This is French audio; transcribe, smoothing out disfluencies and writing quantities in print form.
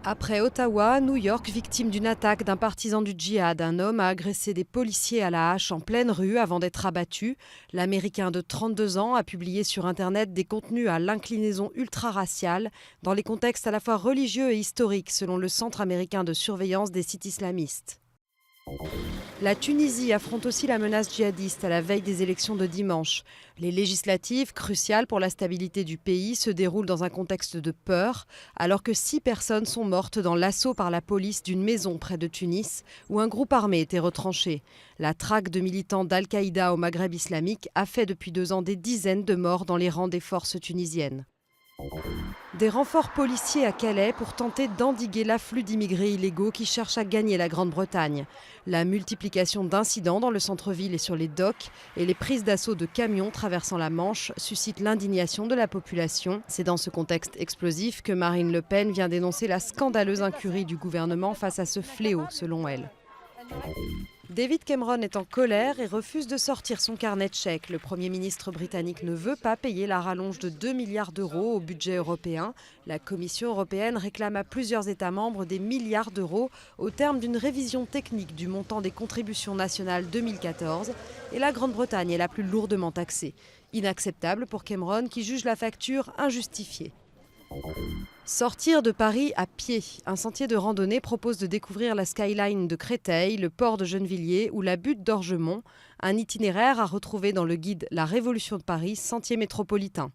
Après Ottawa, New York, victime d'une attaque d'un partisan du djihad, un homme a agressé des policiers à la hache en pleine rue avant d'être abattu. L'Américain de 32 ans a publié sur Internet des contenus à l'inclinaison ultra-raciale, dans les contextes à la fois religieux et historiques, selon le Centre américain de surveillance des sites islamistes. La Tunisie affronte aussi la menace djihadiste à la veille des élections de dimanche. Les législatives, cruciales pour la stabilité du pays, se déroulent dans un contexte de peur, alors que 6 personnes sont mortes dans l'assaut par la police d'une maison près de Tunis, où un groupe armé était retranché. La traque de militants d'Al-Qaïda au Maghreb islamique a fait depuis 2 ans des dizaines de morts dans les rangs des forces tunisiennes. Des renforts policiers à Calais pour tenter d'endiguer l'afflux d'immigrés illégaux qui cherchent à gagner la Grande-Bretagne. La multiplication d'incidents dans le centre-ville et sur les docks et les prises d'assaut de camions traversant la Manche suscitent l'indignation de la population. C'est dans ce contexte explosif que Marine Le Pen vient dénoncer la scandaleuse incurie du gouvernement face à ce fléau, selon elle. David Cameron est en colère et refuse de sortir son carnet de chèques. Le Premier ministre britannique ne veut pas payer la rallonge de 2 milliards d'euros au budget européen. La Commission européenne réclame à plusieurs États membres des milliards d'euros au terme d'une révision technique du montant des contributions nationales 2014. Et la Grande-Bretagne est la plus lourdement taxée. Inacceptable pour Cameron qui juge la facture injustifiée. Sortir de Paris à pied. Un sentier de randonnée propose de découvrir la skyline de Créteil, le port de Gennevilliers ou la butte d'Orgemont. Un itinéraire à retrouver dans le guide La Révolution de Paris, sentier métropolitain.